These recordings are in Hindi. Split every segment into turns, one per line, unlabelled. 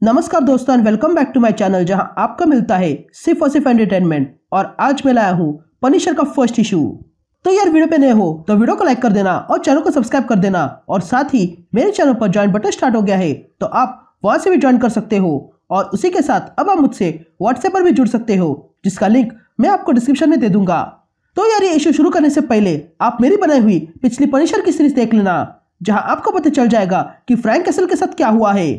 नमस्कार दोस्तों and welcome back to my channel जहां आपका मिलता है सिर्फ और सिर्फ एंटरटेनमेंट। और आज मैं लाया हूं पनिशर का फर्स्ट इशू। तो यार वीडियो पे नए हो तो वीडियो को लाइक कर देना और चैनल को सब्सक्राइब कर देना। और साथ ही मेरे चैनल पर ज्वाइन बटन स्टार्ट हो गया है तो आप वहां से भी ज्वाइन कर सकते हो। और उसी के साथ अब आप मुझसे व्हाट्सएप पर भी जुड़ सकते हो जिसका लिंक मैं आपको डिस्क्रिप्शन में दे दूंगा। तो यार ये इशू शुरू करने से पहले आप मेरी बनाई हुई पिछली पनिशर की सीरीज देख लेना जहां आपको पता चल जाएगा कि फ्रैंक कैसल के साथ क्या हुआ है।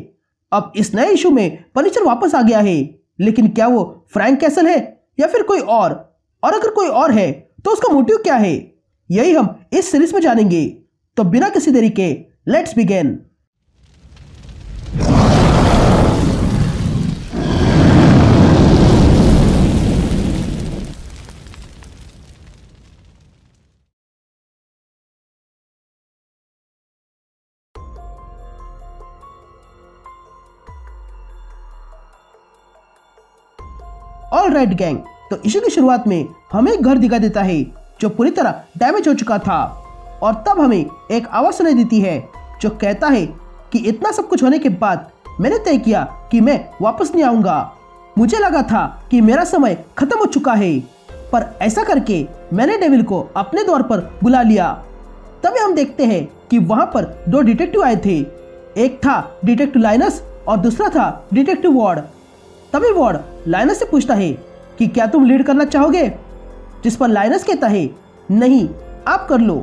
अब इस नए इशू में पनिशर वापस आ गया है, लेकिन क्या वो फ्रैंक कैसल है या फिर कोई और अगर कोई और है तो उसका मोटिव क्या है, यही हम इस सीरीज में जानेंगे। तो बिना किसी देरी के let's begin. All right gang, तो इशू की शुरुआत में हमें एक घर दिखा देता है जो पूरी तरह डैमेज हो चुका था। और तब हमें एक आवाज सुनाई देती है जो कहता है कि इतना सब कुछ होने के बाद मैंने तय किया कि मैं वापस नहीं आऊंगा। मुझे लगा था कि मेरा समय खत्म हो चुका है, पर ऐसा करके मैंने डेविल को अपने द्वार पर बुला लिया। तभी हम देखते हैं कि वहां पर दो डिटेक्टिव आए थे। एक था डिटेक्टिव लाइनस और दूसरा था डिटेक्टिव वार्ड। तभी वार्ड लाइनस से पूछता है कि क्या तुम लीड करना चाहोगे, जिस पर लाइनस कहता है नहीं आप कर लो।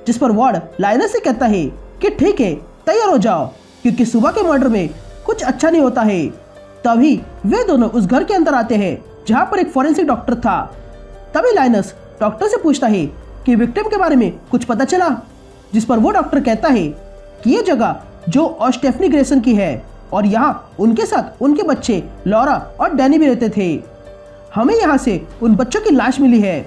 जिस पर वार्ड लाइनस से कहता है कि ठीक है तैयार हो जाओ क्योंकि सुबह के मर्डर में कुछ अच्छा नहीं होता है। तभी वे दोनों उस घर के अंदर आते हैं जहां पर एक फोरेंसिक डॉक्टर था। तभी लाइनस डॉक्टर से पूछता है कि विक्टिम के बारे में कुछ पता चला, जिस पर वो डॉक्टर कहता है कि ये जगह जो और स्टेफनी ग्रेसन की है और यहाँ उनके साथ उनके बच्चे लॉरा और डैनी भी रहते थे। हमें यहाँ से उन बच्चों की लाश मिली है।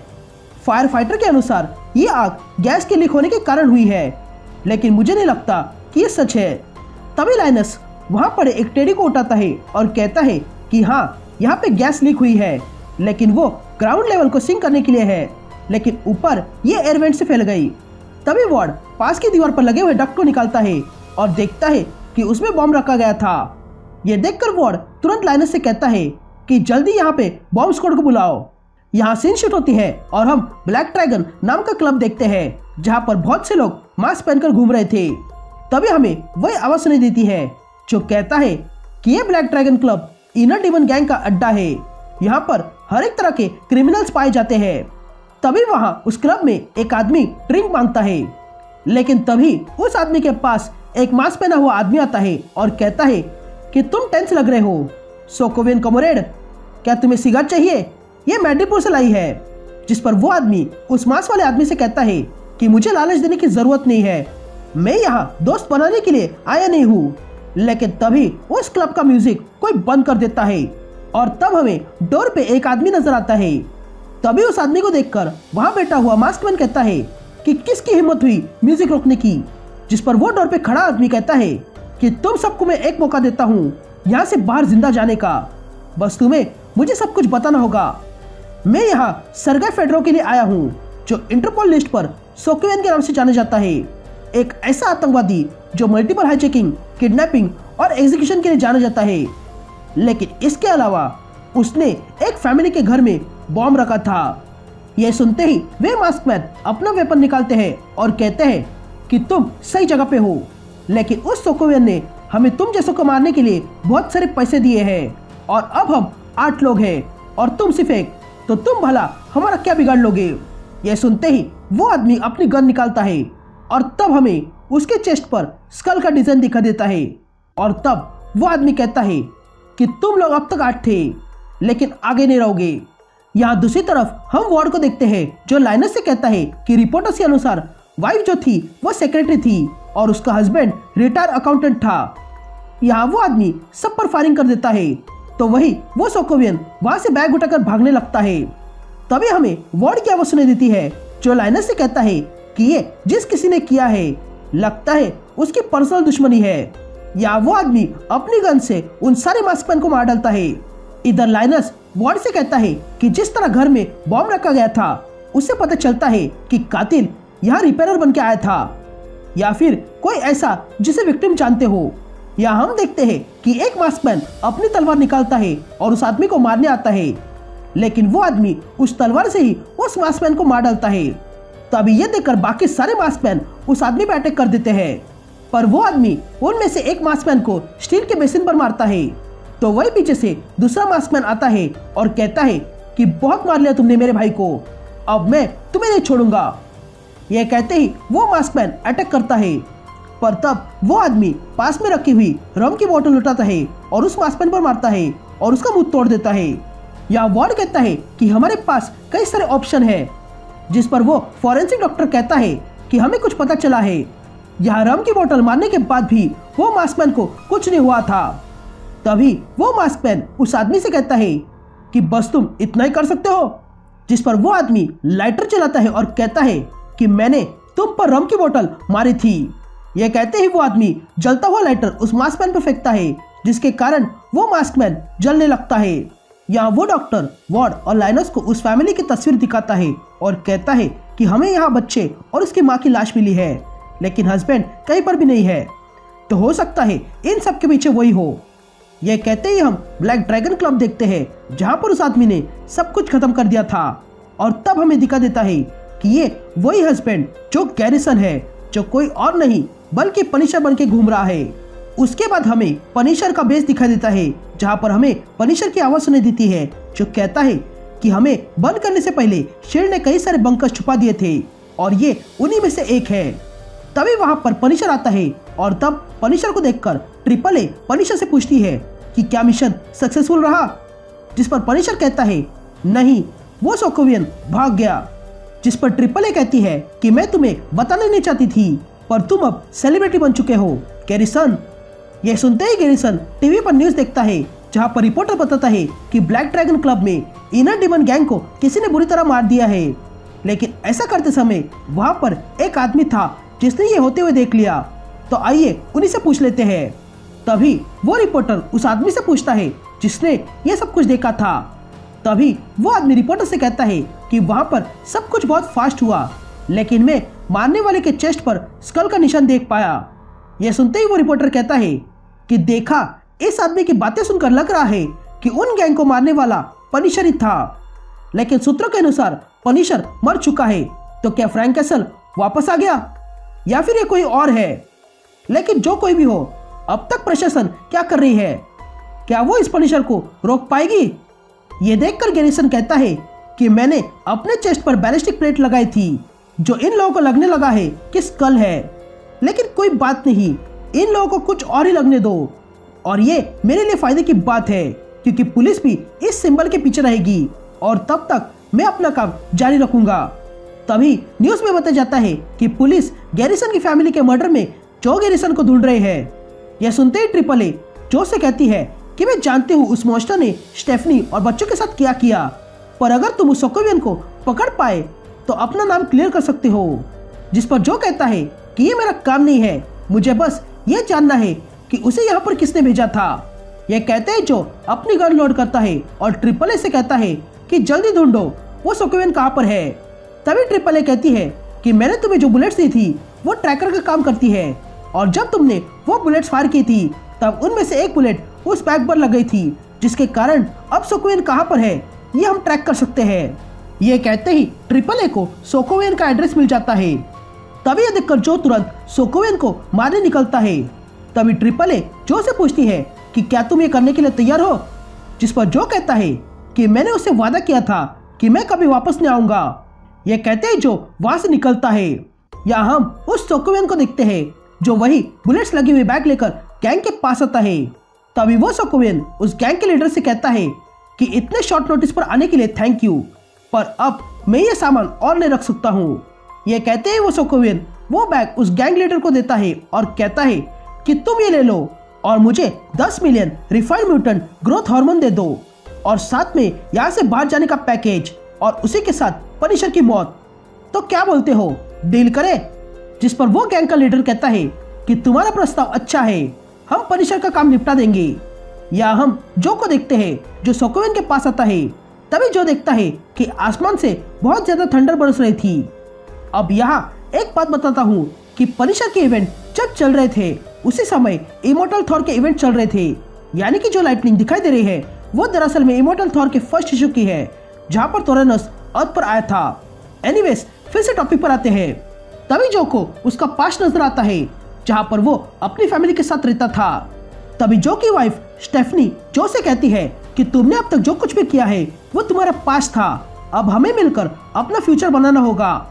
फायर फाइटर के अनुसार ये आग गैस के लीक होने के कारण हुई है, लेकिन मुझे नहीं लगता कि ये सच है। तभी लाइनस वहाँ पड़े एक टेडी को उठाता है और कहता है कि हाँ यहाँ पे गैस लीक हुई है, लेकिन वो ग्राउंड लेवल को सिंक करने के लिए है, लेकिन ऊपर ये एयर वेंट से फैल गई। तभी वार्ड पास की दीवार पर लगे हुए डक्ट को निकालता है और देखता है कि उसमें बॉम्ब रखा गया था। यह देखकर वार्ड तुरंत लाइनस से कहता है कि जल्दी यहाँ पे बॉम्ब स्क्वाड को बुलाओ। यहाँ सीन शूट होती है और हम ब्लैक ड्रैगन नाम का क्लब देखते हैं जहाँ पर बहुत से लोग मास्क पहनकर घूम रहे थे। तभी हमें वही आवाज सुनाई देती है जो कहता है कि ये black dragon club inner demon gang का अड्डा है। यहाँ पर हर एक तरह के क्रिमिनल्स पाए जाते हैं। तभी वहाँ उस क्लब में एक आदमी ड्रिंक मांगता है, लेकिन तभी उस आदमी के पास एक मास्क पहना हुआ आदमी आता है और कहता है कि तुम टेंस लग रहे हो सोकोवियन कमोरेड, क्या तुम्हें सिगारेट चाहिए, ये मेडिपुर से लाई है। जिस पर वो आदमी उस मास्क वाले आदमी से कहता है कि मुझे लालच देने की जरूरत नहीं है, मैं यहाँ दोस्त बनाने के लिए आया नहीं हूँ। लेकिन तभी उस क्लब का म्यूजिक कोई बंद कर देता है और तब हमें डोर पे एक आदमी नजर आता है। तभी उस आदमी को देखकर वहां बैठा हुआ मास्कमैन कहता है कि किसकी हिम्मत हुई म्यूजिक रोकने की। जिस पर वो डोर पे खड़ा आदमी कहता है कि तुम सबको मैं एक मौका देता हूँ यहाँ से बाहर जिंदा जाने का, बस तुम्हें मुझे सब कुछ बताना होगा। मैं यहाँ सरगेई फेडोरोव के लिए आया हूँ जो इंटरपोल लिस्ट पर सोकोवियन के नाम से जाना जाता है, एक ऐसा आतंकवादी जो मल्टीपल हाईजैकिंग, किडनैपिंग और एग्जीक्यूशन के लिए जाना जाता है। लेकिन इसके अलावा उसने एक फैमिली के घर में बॉम्ब रखा था। यह सुनते ही वे मास्कमैन अपना वेपन निकालते हैं और कहते हैं कि तुम सही जगह पे हो, लेकिन उस सोकोवियन ने हमें तुम जैसों को मारने के लिए बहुत सारे पैसे दिए हैं और अब हम 8 लोग हैं और तुम सिर्फ एक, तो तुम भला हमारा क्या बिगाड़ लोगे। यह सुनते ही वो आदमी अपनी गन निकालता है और तब हमें उसके चेस्ट पर स्कल का डिजाइन दिखा देता है। और तब वो आदमी कहता है कि तुम लोग अब तक 8 थे लेकिन आगे नहीं रहोगे। यहाँ दूसरी तरफ हम वार्ड को देखते हैं जो लाइनस से कहता है कि रिपोर्टर्स के अनुसार वाइफ जो थी वो सेक्रेटरी थी और उसका हस्बैंड रिटायर अकाउंटेंट था। यहाँ वो आदमी सब पर फायरिंग कर देता है तो वही वो सोकोवियन वहां से बैग उठाकर भागने लगता है। तभी हमें वार्ड की आवाज सुनाई देती है जो लाइनस से कहता है कि ये जिस किसी ने किया है लगता है उसकी पर्सनल दुश्मनी है। या वो आदमी अपनी गन से उन सारे मास्कमैन को मार डालता है। इधर लाइनस वार्ड से कहता है कि जिस तरह घर में बॉम्ब रखा गया था उससे पता चलता है कि कातिल यहाँ रिपेयरर बन के आया था या फिर कोई ऐसा जिसे विक्टिम जानते हो। यहाँ हम देखते हैं कि एक मास्कमैन अपनी तलवार निकालता है और उस आदमी को मारने आता है, लेकिन वो आदमी उस तलवार से ही उस मास्कमैन को मार डालता है। तभी ये देखकर बाकी सारे मास्कमैन उस आदमी पर अटैक कर देते हैं, पर वो आदमी उनमें से एक मास्कमैन को स्टील के बेसिन पर मारता है। तो वही पीछे से दूसरा मास्कमैन आता है और कहता है कि बहुत मार लिया तुमने मेरे भाई को, अब मैं तुम्हें नहीं छोड़ूंगा। यह कहते ही वो मास्कमैन अटैक करता है, पर तब वो आदमी पास में रखी हुई रम की बोतल उठाता है और उस मास्कमैन पर मारता है और उसका मुंह तोड़ देता है। यहाँ वार्ड कहता है कि हमारे पास कई सारे ऑप्शन है, जिस पर वो फॉरेंसिक डॉक्टर कहता है कि हमें कुछ पता चला है, यहाँ रम की बोतल मारने के बाद भी वो मास्कमैन को कुछ नहीं हुआ था। तभी वो मास्कमैन उस आदमी से कहता है कि बस तुम इतना ही कर सकते हो, जिस पर वो आदमी लाइटर चलाता है और कहता है कि मैंने तुम पर रम की बोतल मारी थी। यह कहते ही वो आदमी जलता हुआ लाइटर उस मास्कमैन पर फेंकता है, जिसके कारण वो मास्कमैन जलने लगता है। यहाँ वो डॉक्टर वार्ड और लाइनस को उस फैमिली की तस्वीर दिखाता है और कहता है कि हमें यहाँ बच्चे और उसकी माँ की लाश मिली है, लेकिन हस्बैंड कहीं पर भी नहीं है, तो हो सकता है इन सब के पीछे वही हो। यह कहते ही हम ब्लैक ड्रैगन क्लब देखते हैं, जहाँ पर उस आदमी ने सब कुछ खत्म कर दिया था, और तब हमें दिखा देता है कि ये वही हस्बैंड जो गैरिसन है, जो कोई और नहीं बल्कि पनिशर बन के घूम रहा है। उसके बाद हमें पनिशर का बेस दिखा देता है, जहाँ पर हमें पनिशर की आवाज सुनाई देती है, जो कहता है कि हमें बंद करने से पहले शेर ने कई सारे बंकर छुपा दिए थे और ये उन्हीं में से एक है। तभी वहां पर पनिशर आता है और तब पनिशर को देखकर ट्रिपल ए पनिशर से पूछती है कि क्या मिशन सक्सेसफुल रहा, जिस पर पनिशर कहता है नहीं, वो सोकोवियन भाग गया। जिस पर ट्रिपल ए कहती है कि मैं तुम्हें बताना नहीं चाहती थी, पर तुम अब सेलिब्रिटी बन चुके हो गैरिसन। यह सुनते ही गैरिसन टीवी पर न्यूज देखता है, जहां पर रिपोर्टर बताता है कि ब्लैक ड्रैगन क्लब में इनर डिमन गैंग को किसी ने बुरी तरह मार दिया है, लेकिन ऐसा करते समय वहां पर एक आदमी था जिसने ये होते हुए देख लिया। तो आइए उन्हीं से पूछ लेते हैं। तभी वो रिपोर्टर उस आदमी से पूछता है जिसने ये सब कुछ देखा था। तभी वो आदमी रिपोर्टर से कहता है कि वहां पर सब कुछ बहुत फास्ट हुआ, लेकिन मैं मारने वाले के चेस्ट पर स्कल का निशान देख पाया। यह सुनते ही वो रिपोर्टर कहता है कि देखा, इस आदमी की बातें सुनकर लग रहा है कि उन गैंग को मारने वाला पनिशर ही था, लेकिन सूत्रों के अनुसार पनिशर मर चुका है। तो क्या फ्रैंक कैसल वापस आ गया या फिर ये कोई और है? लेकिन जो कोई भी हो, अब तक प्रशासन क्या कर रही है? क्या वो इस पनिशर को रोक पाएगी? ये देखकर गैरिसन कहता है कि मैंने अपने चेस्ट पर बैलिस्टिक प्लेट लगाई थी, जो इन लोगों को लगने लगा है कि स्कल है, लेकिन कोई बात नहीं, इन लोगों को कुछ और ही लगने दो, और ये मेरे लिए फायदे की बात है क्योंकि पुलिस भी इस सिंबल के पीछे रहेगी और तब तक मैं अपना काम जारी रखूंगा। तभी न्यूज में बताया जाता है कि पुलिस गैरिसन की फैमिली के मर्डर में जो गैरिसन को ढूंढ रहे हैं। यह सुनते ही ट्रिपल ए जो से कहती है कि मैं जानती हूँ उस मॉन्स्टर ने स्टेफनी और बच्चों के साथ क्या किया, पर अगर तुम उस सोकोवियन को पकड़ पाए तो अपना नाम क्लियर कर सकते हो। जिस पर जो कहता है कि ये मेरा काम नहीं है, मुझे बस ये जानना है कि उसे यहाँ पर किसने भेजा था। यह कहते हैं जो अपनी गन लोड करता है और ट्रिपल ए से कहता है कि जल्दी ढूंढो वो सोकोवियन कहाँ पर है। तभी ट्रिपल ए कहती है कि मैंने तुम्हें जो बुलेट्स दी थी वो ट्रैकर का काम करती है, और जब तुमने वो बुलेट्स फायर की थी तब उनमें से एक बुलेट उस बैग पर लग गई थी, जिसके कारण अब सोकोवियन कहाँ पर है ये हम ट्रैक कर सकते हैं। ये कहते ही ट्रिपल ए को सोकोवियन का एड्रेस मिल जाता है। तभी यह देखकर जो तुरंत सोकोवियन को मारने निकलता है। तभी ट्रिपल ए जो से पूछती है कि क्या तुम ये करने के लिए तैयार हो, जिस पर जो कहता है कि मैंने उससे वादा किया था कि मैं कभी वापस नहीं आऊंगा। यह कहते ही जो वहां से निकलता है। यहाँ हम उस सोकोवियन को देखते हैं जो वही बुलेट्स लगी हुई बैग लेकर गैंग के पास आता है। तभी वो सोकोवियन उस गैंग के लीडर से कहता है कि इतने शॉर्ट नोटिस पर आने के लिए थैंक यू, पर अब मैं ये सामान और नहीं रख सकता हूँ। ये कहते ही वो सोकोवियन वो बैग उस गैंग लीडर को देता है और कहता है कि तुम ये ले लो और मुझे 10 million refined mutant growth hormone दे दो, और साथ में यहाँ से बाहर जाने का पैकेज, और उसी के साथ पनिशर की मौत। तो क्या बोलते हो, डील करें? जिस पर वो गैंग का लीडर कहता है कि तुम्हारा प्रस्ताव अच्छा है, हम पनिशर का काम निपटा देंगे। या हम जो को देखते हैं जो सोकोवियन के पास आता है। तभी जो देखता है कि आसमान से बहुत ज्यादा थंडर बरस रही थी। अब यहाँ एक बात बताता हूँ कि पनिशर के इवेंट जब चल रहे थे उसी समय इमोर्टल थॉर के इवेंट चल रहे थे, यानी कि जो लाइटनिंग दिखाई दे रही है वो दरअसल में इमोर्टल थॉर के फर्स्ट इशू की है, जहां पर थोरानोस अर्थ पर आया था। एनीवेज, फिर से टॉपिक पर आते हैं। तभी जो को उसका पास्ट नजर आता है, जहां पर वो अपनी फैमिली के साथ रहता था। तभी जो की वाइफ स्टेफनी जो से कहती है कि तुमने अब तक जो कुछ भी किया है वो तुम्हारा पास्ट था, अब हमें मिलकर अपना फ्यूचर बनाना होगा।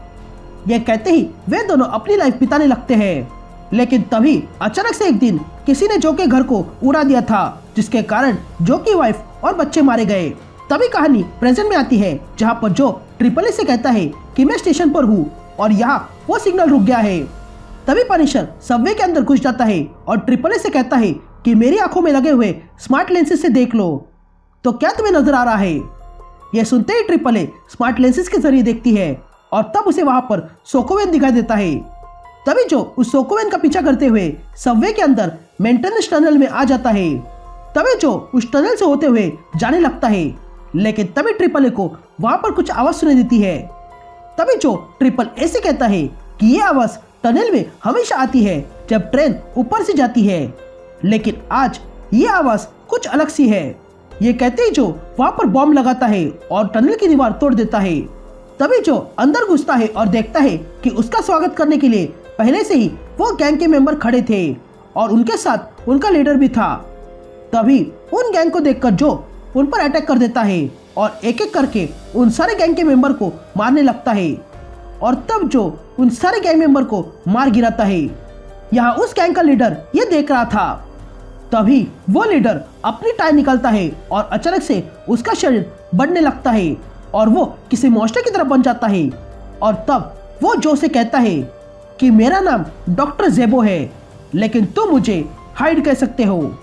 ये कहते ही वे दोनों अपनी लाइफ बिताने लगते हैं। लेकिन तभी अचानक से एक दिन किसी ने जो के घर को उड़ा दिया था, जिसके कारण जो की वाइफ और बच्चे मारे गए। तभी कहानी प्रेजेंट में आती है, जहां पर जो ट्रिपल ए से कहता है कि मैं स्टेशन पर हूँ और यहाँ वो सिग्नल रुक गया है। तभी पनिशर सबवे के अंदर घुस जाता है और ट्रिपल ए से कहता है कि मेरी आंखों में लगे हुए स्मार्ट लेंसेज से देख लो, तो क्या तुम्हें नजर आ रहा है? यह सुनते ही ट्रिपल ए स्मार्ट लेंसेज के जरिए देखती है और तब उसे वहां पर सोकोवेन दिखाई देता है। तभी जो उस सोकोवेन का पीछा करते हुए सबवे के अंदर मेंटेनेंस टनल में आ जाता है। तभी जो उस टनल से होते हुए जाने लगता है, लेकिन तभी ट्रिपल ए को वहां पर कुछ आवाज सुनाई देती है। तभी जो ट्रिपल ए से कहता है कि ये आवाज टनल में हमेशा आती है जब ट्रेन ऊपर से जाती है, लेकिन आज ये आवाज कुछ अलग सी है। ये कहते ही जो वहां पर बॉम्ब लगाता है और टनल की दीवार तोड़ देता है। तभी जो अंदर घुसता है और देखता है कि उसका स्वागत करने के लिए पहले से ही वो गैंग के मेंबर खड़े थे और उनके साथ उनका लीडर भी था। तभी उन गैंग को देखकर जो उन पर अटैक कर देता है और एक एक करके उन सारे गैंग के मेंबर को मारने लगता है और तब जो उन सारे गैंग मेंबर को मार गिराता है। यहाँ उस गैंग का लीडर ये देख रहा था। तभी वो लीडर अपनी टाई निकालता है और अचानक से उसका शरीर बढ़ने लगता है और वो किसी मॉन्स्टर की तरह बन जाता है। और तब वो जो से कहता है कि मेरा नाम डॉक्टर जेबो है, लेकिन तुम मुझे हाइड कह सकते हो।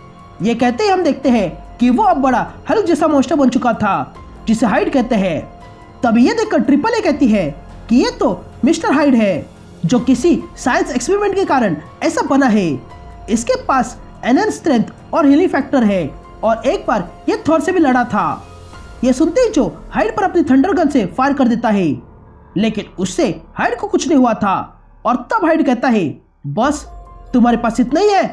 ये कहते ही हम देखते हैं कि वो अब बड़ा हल्क जैसा मॉन्स्टर बन चुका था, जिसे हाइड कहते हैं। तभी ये देखकर ट्रिपल ए कहती है कि ये तो मिस्टर हाइड है, जो किसी साइंस एक्सपेरिमेंट के कारण ऐसा बना है। इसके पास एनहांस स्ट्रेंथ और हीलिंग फैक्टर है और एक बार ये थॉर से भी लड़ा था। ये सुनते ही जो हाइड पर अपनी थंडर गन से फायर कर देता है, लेकिन उससे हाइड को कुछ नहीं हुआ था। और तब हाइड कहता है बस तुम्हारे पास इतना ही है।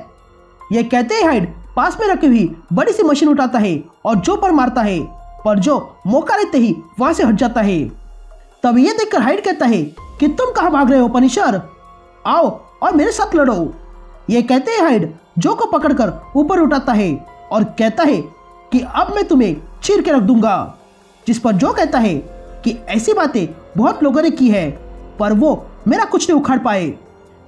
ये कहते ही हाइड पास में रखी हुई बड़ी सी मशीन उठाता है और जो पर मारता है, पर जो मौका लेते ही वहां से हट जाता है। तब ये देखकर हाइड कहता है कि तुम कहां भाग रहे हो पनिशर, आओ और मेरे साथ लड़ो। ये कहते ही हाइड जो को पकड़कर ऊपर उठाता है और कहता है कि अब मैं तुम्हें चीर के रख दूंगा। जिस पर जो कहता है कि ऐसी बातें बहुत लोगों ने की है, पर वो मेरा कुछ नहीं उखाड़ पाए।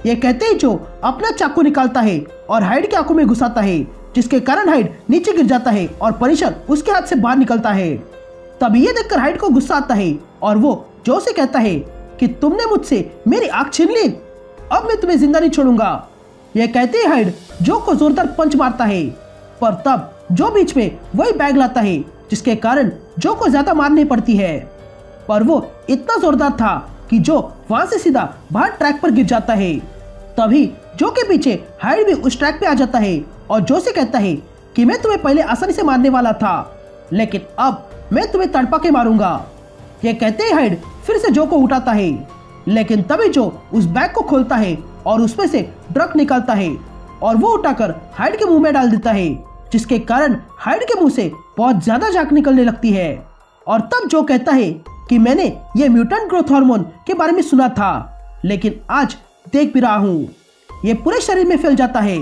ये कहते ही जो अपना चाकू निकालता है और हाइड की आंखों में घुसाता है, जिसके कारण हाइड नीचे गिर जाता है और पनिशर उसके हाथ से बाहर निकलता है। तब ये देखकर हाइड को गुस्सा आता है और वो जो से कहता है कि तुमने मुझसे मेरी आंख छीन ली, अब मैं तुम्हें जिंदा नहीं छोड़ूंगा। यह कहते ही हाइड जो को जोरदार पंच मारता है, पर तब जो बीच में वही बैग लाता है, जिसके कारण जो को ज्यादा मार नहीं पड़ती है। पर वो इतना जोरदार था कि जो वहां से सीधा बाहर ट्रैक पर गिर जाता है। तभी जो के पीछे हाइड भी उस ट्रैक पे आ जाता है और जो से कहता है कि मैं तुम्हें पहले आसानी से मारने वाला था, लेकिन अब मैं तुम्हें तड़पा के मारूंगा। ये कहते ही हाइड फिर से जो को उठाता है, लेकिन तभी जो उस बैग को खोलता है और उसमें से ड्रग निकालता है और वो उठाकर हाइड के मुंह में डाल देता है, जिसके कारण हाइड के मुंह से बहुत ज्यादा झाग निकलने लगती है। और तब जो कहता है कि मैंने ये म्यूटेंट ग्रोथ हार्मोन के बारे में सुना था, लेकिन आज देख भी रहा हूँ, ये पूरे शरीर में फैल जाता है।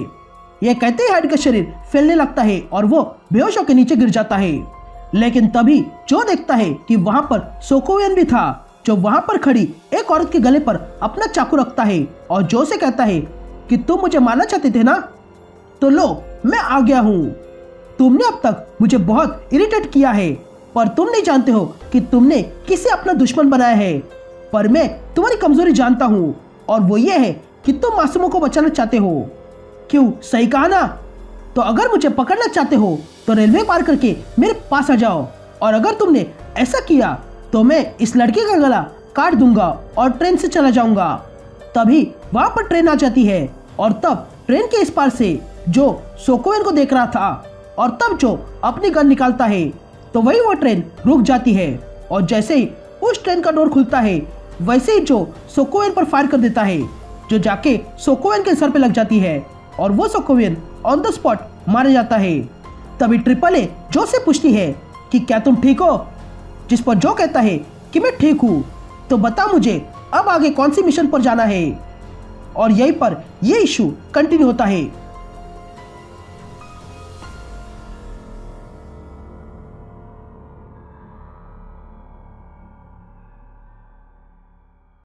ये कहते ही हाइड का शरीर फैलने लगता है और वो बेहोश होकर नीचे गिर जाता है। लेकिन तभी जो देखता है कि वहां पर सोकोवेन भी था, जो वहां पर खड़ी एक औरत के गले पर अपना चाकू रखता है और जो से कहता है कि तुम मुझे मारना चाहते थे ना, तो लो मैं आ गया हूँ। तुमने अब तक मुझे बहुत इरिटेट किया है, पर तुम नहीं जानते हो कि तुमने किसे अपना दुश्मन बनाया है। पर मैं तुम्हारी कमजोरी जानता हूँ और वो ये है कि तुम मासूमों को बचाना चाहते हो। क्यों, सही कहा ना? तो अगर मुझे पकड़ना चाहते हो तो रेलवे पार करके मेरे पास आ जाओ, और अगर तुमने ऐसा किया तो मैं इस लड़के का गला काट दूंगा और ट्रेन से चला जाऊंगा। तभी वहां पर ट्रेन आ जाती है और तब ट्रेन के इस पार से जो सोकोवेन को देख रहा था और तब जो अपनी गन निकालता है, तो वही वो ट्रेन रुक जाती है और जैसे ही उस ट्रेन का डोर खुलता है वैसे ही जो सोकोवेन पर फायर कर देता है, जो जाके सोकोवेन के सर पे लग जाती है और वो सोकोवियन ऑन द स्पॉट मारा जाता है। तभी ट्रिपल ए जो से पूछती है कि क्या तुम ठीक हो, जिस पर जो कहता है कि मैं ठीक हूँ, तो बता मुझे अब आगे कौन सी मिशन पर जाना है। और यहीं पर ये इशू कंटिन्यू होता है।